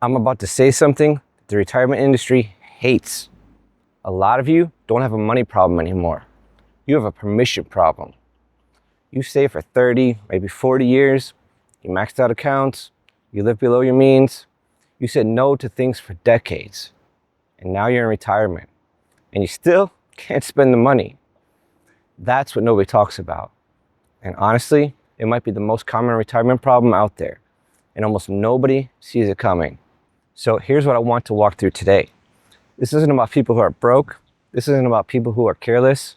I'm about to say something the retirement industry hates. A lot of you don't have a money problem anymore. You have a permission problem. You save for 30, maybe 40 years. You maxed out accounts. You live below your means. You said no to things for decades. And now you're in retirement. And you still can't spend the money. That's what nobody talks about. And honestly, it might be the most common retirement problem out there. And almost nobody sees it coming. So here's what I want to walk through today. This isn't about people who are broke. This isn't about people who are careless.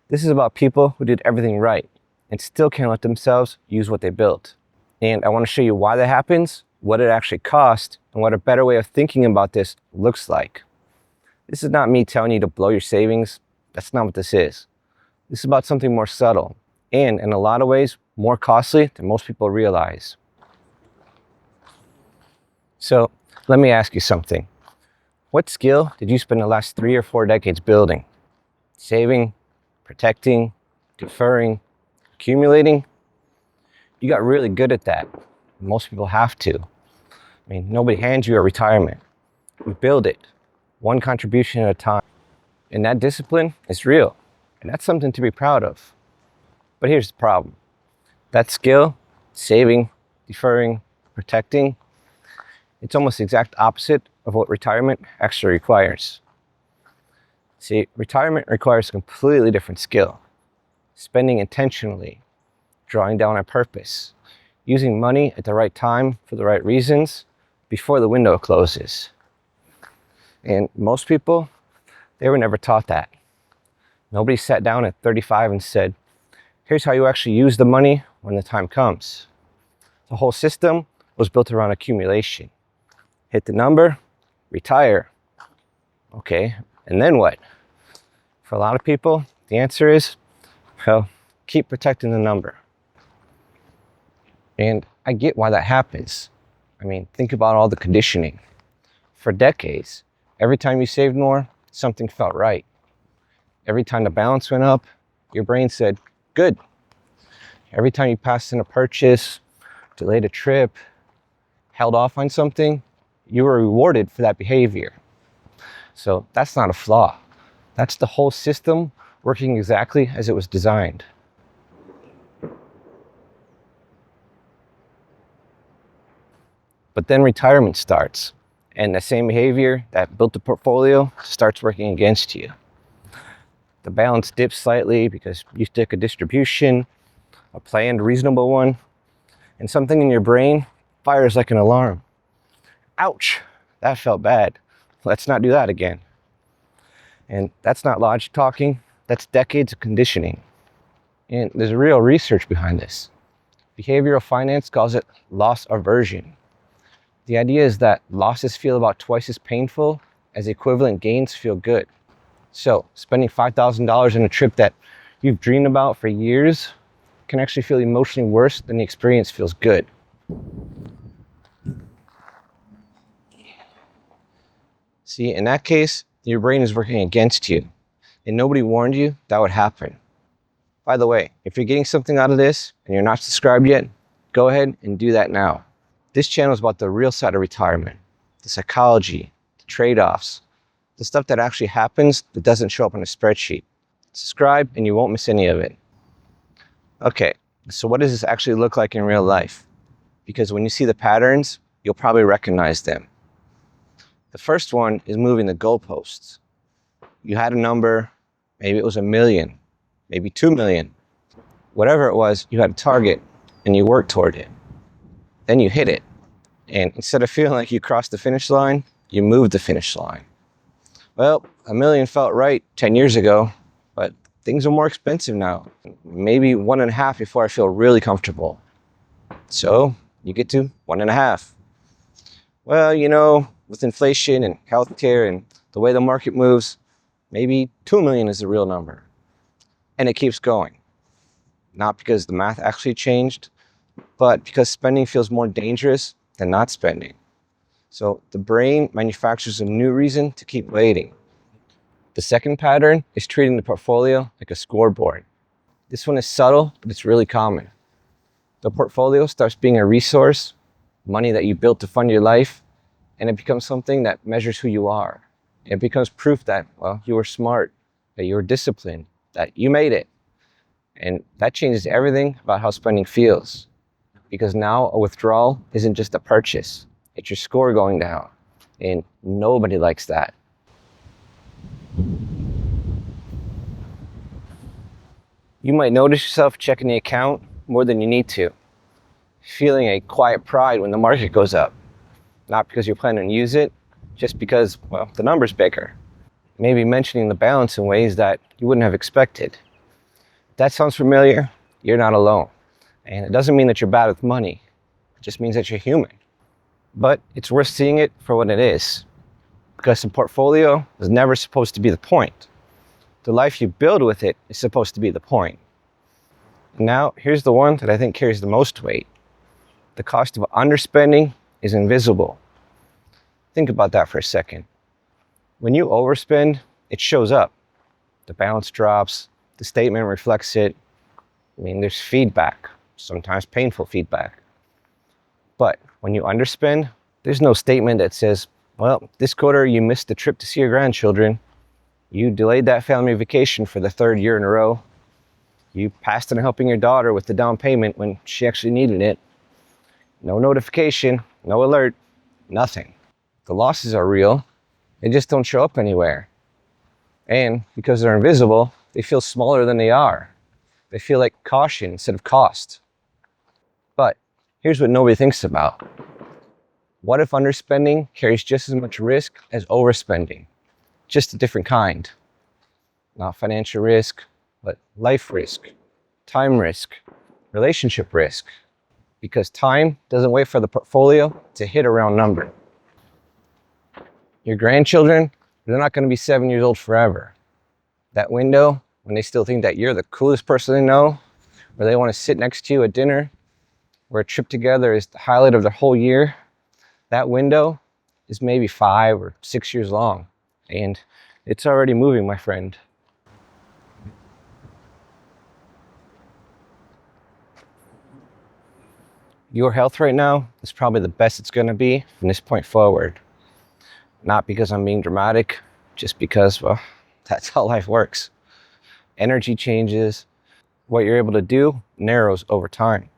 This is about people who did everything right and still can't let themselves use what they built. And I want to show you why that happens, what it actually costs, and what a better way of thinking about this looks like. This is not me telling you to blow your savings. That's not what this is. This is about something more subtle and, in a lot of ways, more costly than most people realize. So let me ask you something. What skill did you spend the last 3 or 4 decades building? Saving, protecting, deferring, accumulating? You got really good at that. Most people have to. I mean, nobody hands you a retirement. You build it, one contribution at a time. And that discipline is real. And that's something to be proud of. But here's the problem. That skill, saving, deferring, protecting, it's almost the exact opposite of what retirement actually requires. See, retirement requires a completely different skill. Spending intentionally, drawing down on purpose, using money at the right time for the right reasons before the window closes. And most people, they were never taught that. Nobody sat down at 35 and said, here's how you actually use the money when the time comes. The whole system was built around accumulation. Hit the number, retire. Okay, and then what? For a lot of people, the answer is, well, keep protecting the number. And I get why that happens. I mean, think about all the conditioning. For decades, every time you saved more, something felt right. Every time the balance went up, your brain said, good. Every time you passed in a purchase, delayed a trip, held off on something, you were rewarded for that behavior. So that's not a flaw. That's the whole system working exactly as it was designed. But then retirement starts, and the same behavior that built the portfolio starts working against you. The balance dips slightly because you took a distribution, a planned, reasonable one, and something in your brain fires like an alarm. Ouch, that felt bad. Let's not do that again. And that's not logic talking, that's decades of conditioning. And there's real research behind this. Behavioral finance calls it loss aversion. The idea is that losses feel about twice as painful as equivalent gains feel good. So spending $5,000 on a trip that you've dreamed about for years can actually feel emotionally worse than the experience feels good. See, in that case, your brain is working against you, and nobody warned you that would happen. By the way, if you're getting something out of this and you're not subscribed yet, go ahead and do that now. This channel is about the real side of retirement, the psychology, the trade-offs, the stuff that actually happens that doesn't show up on a spreadsheet. Subscribe and you won't miss any of it. Okay, so what does this actually look like in real life? Because when you see the patterns, you'll probably recognize them. The first one is moving the goalposts. You had a number, maybe it was 1 million, maybe 2 million. Whatever it was, you had a target and you worked toward it. Then you hit it. And instead of feeling like you crossed the finish line, you moved the finish line. Well, 1 million felt right 10 years ago, but things are more expensive now. Maybe 1.5 before I feel really comfortable. So you get to 1.5. Well, you know, with inflation and healthcare and the way the market moves, maybe 2 million is the real number. And it keeps going. Not because the math actually changed, but because spending feels more dangerous than not spending. So the brain manufactures a new reason to keep waiting. The second pattern is treating the portfolio like a scoreboard. This one is subtle, but it's really common. The portfolio starts being a resource, money that you built to fund your life, and it becomes something that measures who you are. It becomes proof that, well, you were smart, that you were disciplined, that you made it. And that changes everything about how spending feels. Because now a withdrawal isn't just a purchase, it's your score going down. And nobody likes that. You might notice yourself checking the account more than you need to, feeling a quiet pride when the market goes up. Not because you're planning to use it, just because, well, the number's bigger. Maybe mentioning the balance in ways that you wouldn't have expected. If that sounds familiar, you're not alone. And it doesn't mean that you're bad with money. It just means that you're human. But it's worth seeing it for what it is. Because the portfolio is never supposed to be the point. The life you build with it is supposed to be the point. Now, here's the one that I think carries the most weight. The cost of underspending is invisible. Think about that for a second. When you overspend, it shows up. The balance drops, the statement reflects it. I mean, there's feedback, sometimes painful feedback. But when you underspend, there's no statement that says, well, this quarter you missed the trip to see your grandchildren. You delayed that family vacation for the third year in a row. You passed on helping your daughter with the down payment when she actually needed it. No notification, no alert, nothing. The losses are real, they just don't show up anywhere. And because they're invisible, they feel smaller than they are. They feel like caution instead of cost. But here's what nobody thinks about. What if underspending carries just as much risk as overspending? Just a different kind. Not financial risk, but life risk, time risk, relationship risk. Because time doesn't wait for the portfolio to hit a round number. Your grandchildren, they're not going to be 7 years old forever. That window, when they still think that you're the coolest person they know, or they want to sit next to you at dinner, where a trip together is the highlight of their whole year, that window is maybe 5 or 6 years long. And it's already moving, my friend. Your health right now is probably the best it's going to be from this point forward. Not because I'm being dramatic, just because, well, that's how life works. Energy changes. What you're able to do narrows over time.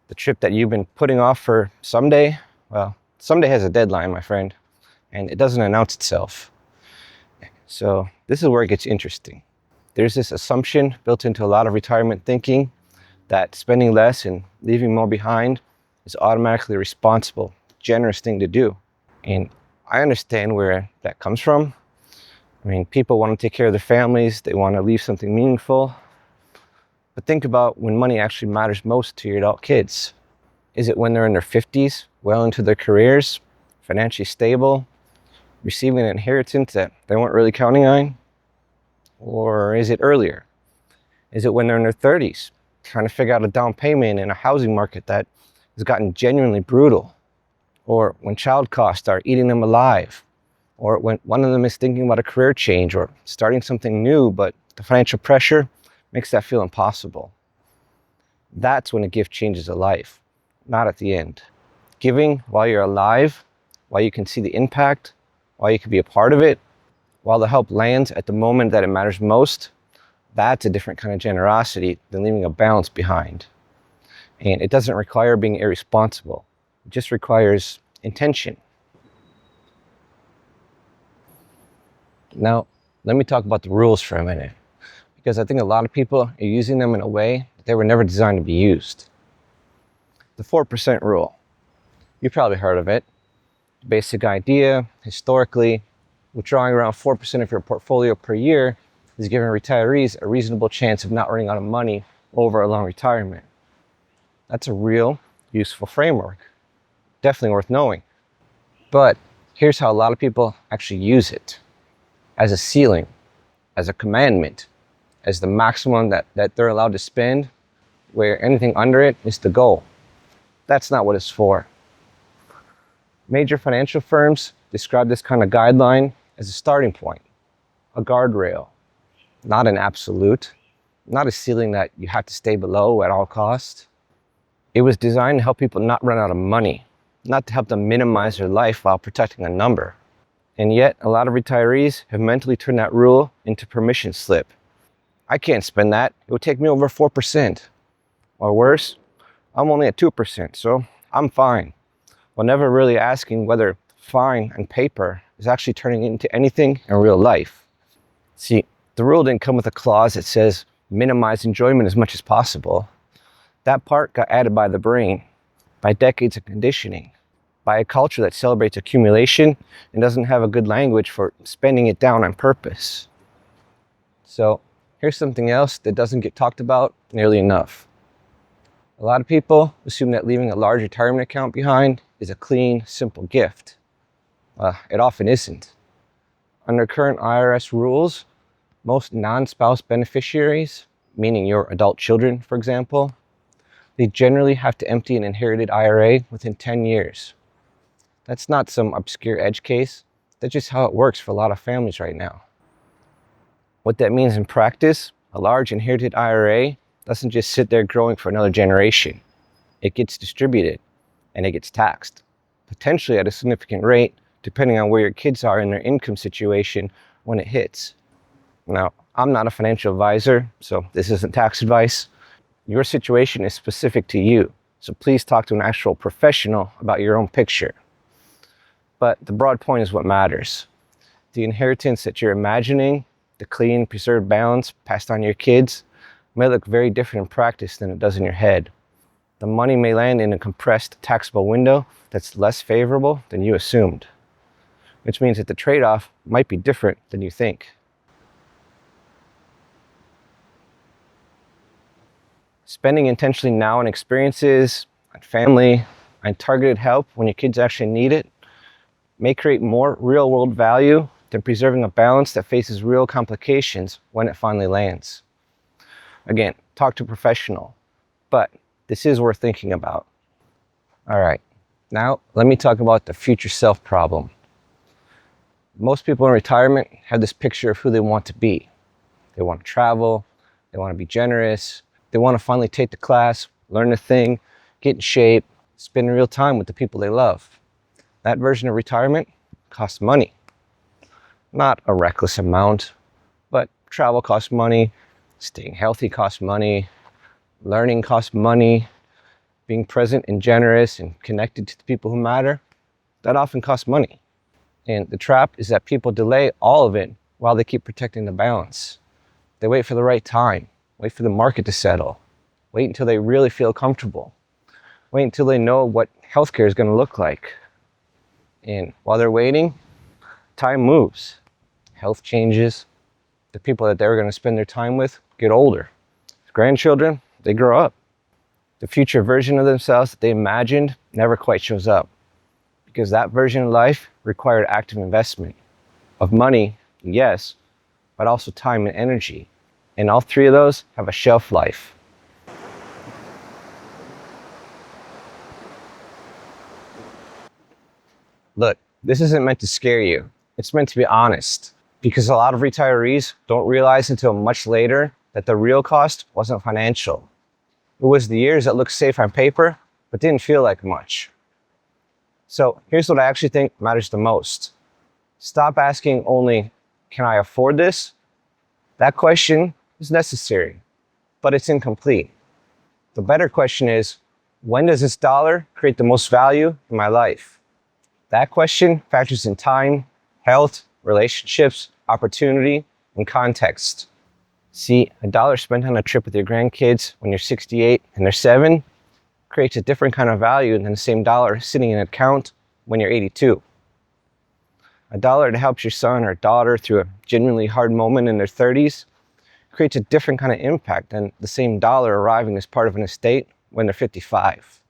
The trip that you've been putting off for someday, well, someday has a deadline, my friend, and it doesn't announce itself. So this is where it gets interesting. There's this assumption built into a lot of retirement thinking that spending less and leaving more behind is automatically a responsible, generous thing to do. And I understand where that comes from. I mean, people want to take care of their families, they want to leave something meaningful. But think about when money actually matters most to your adult kids. Is it when they're in their 50s, well into their careers, financially stable, receiving an inheritance that they weren't really counting on? Or is it earlier? Is it when they're in their 30s, trying to figure out a down payment in a housing market that has gotten genuinely brutal? Or when child costs are eating them alive? Or when one of them is thinking about a career change or starting something new, but the financial pressure makes that feel impossible. That's when a gift changes a life, not at the end. Giving while you're alive, while you can see the impact, while you can be a part of it, while the help lands at the moment that it matters most, that's a different kind of generosity than leaving a balance behind. And it doesn't require being irresponsible. It just requires intention. Now, let me talk about the rules for a minute, because I think a lot of people are using them in a way that they were never designed to be used. The 4% rule. You've probably heard of it. Basic idea, historically, withdrawing around 4% of your portfolio per year is giving retirees a reasonable chance of not running out of money over a long retirement. That's a real, useful framework. Definitely worth knowing. But here's how a lot of people actually use it. As a ceiling, as a commandment, as the maximum that they're allowed to spend, where anything under it is the goal. That's not what it's for. Major financial firms describe this kind of guideline as a starting point, a guardrail, not an absolute, not a ceiling that you have to stay below at all costs. It was designed to help people not run out of money, not to help them minimize their life while protecting a number. And yet, a lot of retirees have mentally turned that rule into permission slip. I can't spend that. It would take me over 4%. Or worse, I'm only at 2%, so I'm fine. While never really asking whether fine on paper is actually turning into anything in real life. See, the rule didn't come with a clause that says minimize enjoyment as much as possible. That part got added by the brain, by decades of conditioning, by a culture that celebrates accumulation and doesn't have a good language for spending it down on purpose. So here's something else that doesn't get talked about nearly enough. A lot of people assume that leaving a large retirement account behind is a clean, simple gift. It often isn't. Under current IRS rules, most non-spouse beneficiaries, meaning your adult children, for example, they generally have to empty an inherited IRA within 10 years. That's not some obscure edge case. That's just how it works for a lot of families right now. What that means in practice, a large inherited IRA doesn't just sit there growing for another generation. It gets distributed and it gets taxed, potentially at a significant rate, depending on where your kids are in their income situation when it hits. Now, I'm not a financial advisor, so this isn't tax advice. Your situation is specific to you, so please talk to an actual professional about your own picture. But the broad point is what matters. The inheritance that you're imagining, the clean, preserved balance passed on to your kids, may look very different in practice than it does in your head. The money may land in a compressed taxable window that's less favorable than you assumed, which means that the trade-off might be different than you think. Spending intentionally now on experiences, on family, on targeted help when your kids actually need it may create more real-world value than preserving a balance that faces real complications when it finally lands. Again, talk to a professional, but this is worth thinking about. All right, now let me talk about the future self problem. Most people in retirement have this picture of who they want to be. They want to travel, they want to be generous, they want to finally take the class, learn the thing, get in shape, spend real time with the people they love. That version of retirement costs money. Not a reckless amount, but travel costs money, staying healthy costs money, learning costs money, being present and generous and connected to the people who matter, that often costs money. And the trap is that people delay all of it while they keep protecting the balance. They wait for the right time, wait for the market to settle, wait until they really feel comfortable, wait until they know what healthcare is going to look like. And while they're waiting, time moves, health changes, the people that they're going to spend their time with get older. Grandchildren, they grow up. The future version of themselves that they imagined never quite shows up, because that version of life required active investment of money, yes, but also time and energy. And all three of those have a shelf life. Look, this isn't meant to scare you. It's meant to be honest, because a lot of retirees don't realize until much later that the real cost wasn't financial. It was the years that looked safe on paper, but didn't feel like much. So here's what I actually think matters the most. Stop asking only, can I afford this? That question is necessary, but it's incomplete. The better question is, when does this dollar create the most value in my life? That question factors in time, health, relationships, opportunity, and context. See, a dollar spent on a trip with your grandkids when you're 68 and they're 7 creates a different kind of value than the same dollar sitting in an account when you're 82. A dollar that helps your son or daughter through a genuinely hard moment in their 30s creates a different kind of impact than the same dollar arriving as part of an estate when they're 55.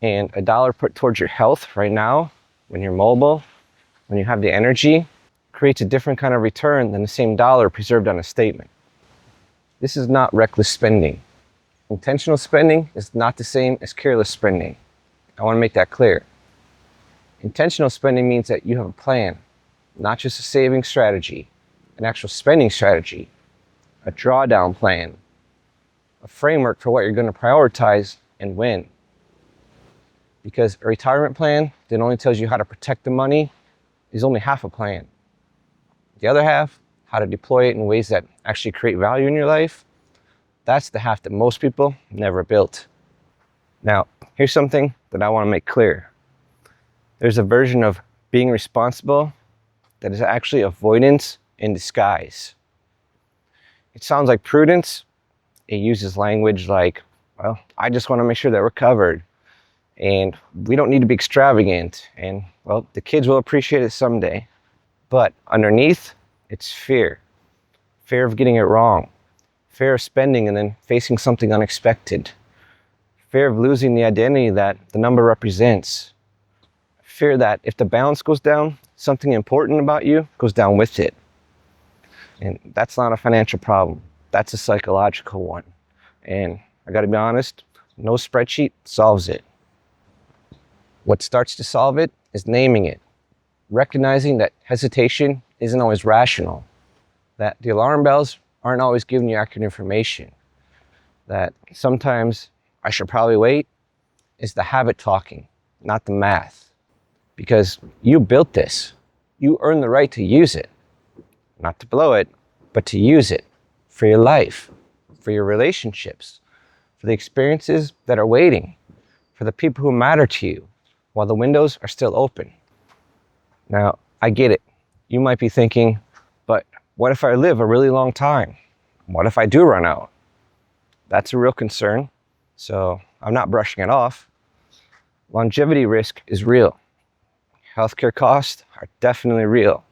And a dollar put towards your health right now, when you're mobile, when you have the energy, creates a different kind of return than the same dollar preserved on a statement. This is not reckless spending. Intentional spending is not the same as careless spending. I want to make that clear. Intentional spending means that you have a plan, not just a saving strategy, an actual spending strategy, a drawdown plan, a framework for what you're going to prioritize and when. Because a retirement plan that only tells you how to protect the money is only half a plan. The other half, how to deploy it in ways that actually create value in your life, that's the half that most people never built. Now, here's something that I want to make clear. There's a version of being responsible that is actually avoidance in disguise. It sounds like prudence. It uses language like, well, I just want to make sure that we're covered, and we don't need to be extravagant, and, well, the kids will appreciate it someday. But underneath, it's fear. Fear of getting it wrong. Fear of spending and then facing something unexpected. Fear of losing the identity that the number represents. Fear that if the balance goes down, something important about you goes down with it. And that's not a financial problem. That's a psychological one. And I gotta be honest, no spreadsheet solves it. What starts to solve it is naming it. Recognizing that hesitation isn't always rational. That the alarm bells aren't always giving you accurate information. That sometimes I should probably wait is the habit talking, not the math. Because you built this. You earned the right to use it. Not to blow it, but to use it for your life, for your relationships, for the experiences that are waiting, for the people who matter to you while the windows are still open. Now, I get it. You might be thinking, but what if I live a really long time? What if I do run out? That's a real concern, so I'm not brushing it off. Longevity risk is real. Healthcare costs are definitely real.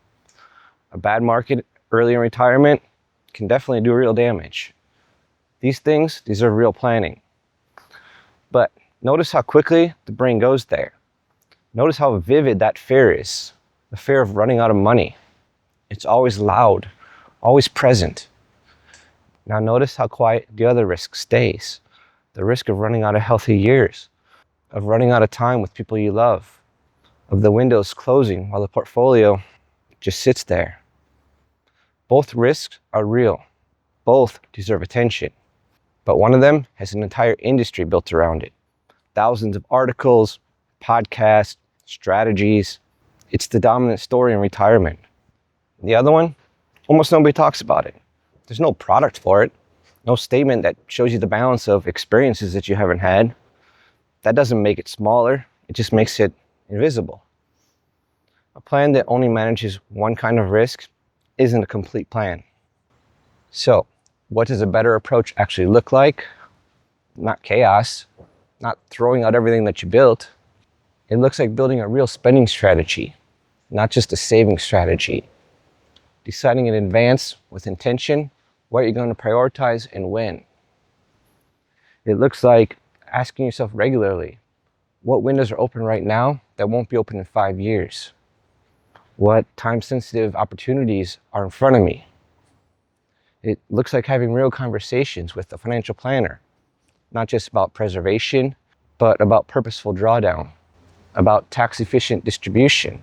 A bad market early in retirement can definitely do real damage. These things deserve real planning. But notice how quickly the brain goes there. Notice how vivid that fear is. The fear of running out of money. It's always loud, always present. Now notice how quiet the other risk stays. The risk of running out of healthy years, of running out of time with people you love, of the windows closing while the portfolio just sits there. Both risks are real. Both deserve attention. But one of them has an entire industry built around it. Thousands of articles, podcasts, strategies. It's the dominant story in retirement. The other one, almost nobody talks about it. There's no product for it. No statement that shows you the balance of experiences that you haven't had. That doesn't make it smaller. It just makes it invisible. A plan that only manages one kind of risk isn't a complete plan. So, what does a better approach actually look like? Not chaos, not throwing out everything that you built. It looks like building a real spending strategy, not just a saving strategy. Deciding in advance with intention what you're going to prioritize and when. It looks like asking yourself regularly, what windows are open right now that won't be open in 5 years? What time-sensitive opportunities are in front of me? It looks like having real conversations with a financial planner, not just about preservation, but about purposeful drawdown, about tax-efficient distribution,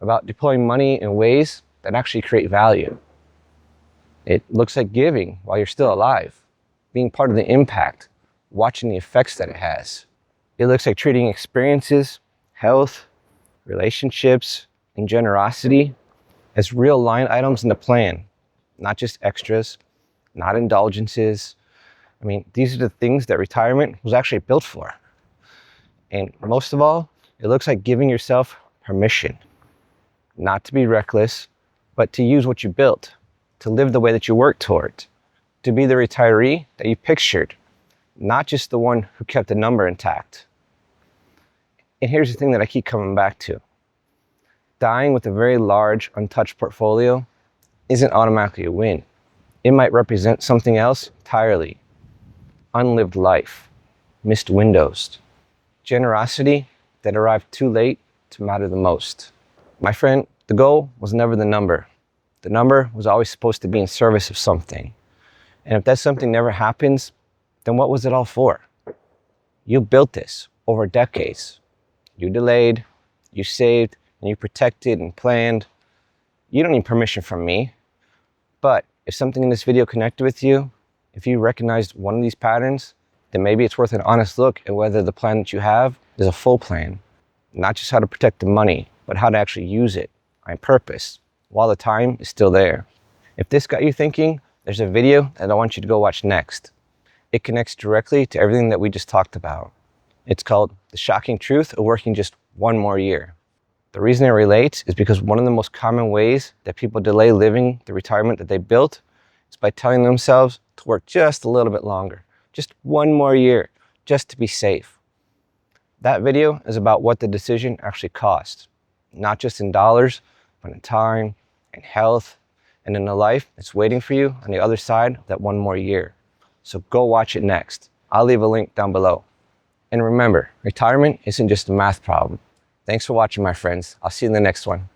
about deploying money in ways that actually create value. It looks like giving while you're still alive, being part of the impact, watching the effects that it has. It looks like treating experiences, health, relationships, and generosity as real line items in the plan, not just extras, not indulgences. I mean, these are the things that retirement was actually built for. And most of all, it looks like giving yourself permission, not to be reckless, but to use what you built, to live the way that you worked toward, to be the retiree that you pictured, not just the one who kept the number intact. And here's the thing that I keep coming back to. Dying with a very large, untouched portfolio isn't automatically a win. It might represent something else entirely. Unlived life, missed windows, generosity that arrived too late to matter the most. My friend, the goal was never the number. The number was always supposed to be in service of something. And if that something never happens, then what was it all for? You built this over decades. You delayed, you saved, and you protected and planned. You don't need permission from me. But if something in this video connected with you, if you recognized one of these patterns, then maybe it's worth an honest look at whether the plan that you have is a full plan. Not just how to protect the money, but how to actually use it on purpose while the time is still there. If this got you thinking, there's a video that I want you to go watch next. It connects directly to everything that we just talked about. It's called The Shocking Truth of Working Just One More Year. The reason it relates is because one of the most common ways that people delay living the retirement that they built is by telling themselves to work just a little bit longer, just one more year, just to be safe. That video is about what the decision actually costs, not just in dollars, but in time, in health, and in a life that's waiting for you on the other side of that one more year. So go watch it next. I'll leave a link down below. And remember, retirement isn't just a math problem. Thanks for watching, my friends. I'll see you in the next one.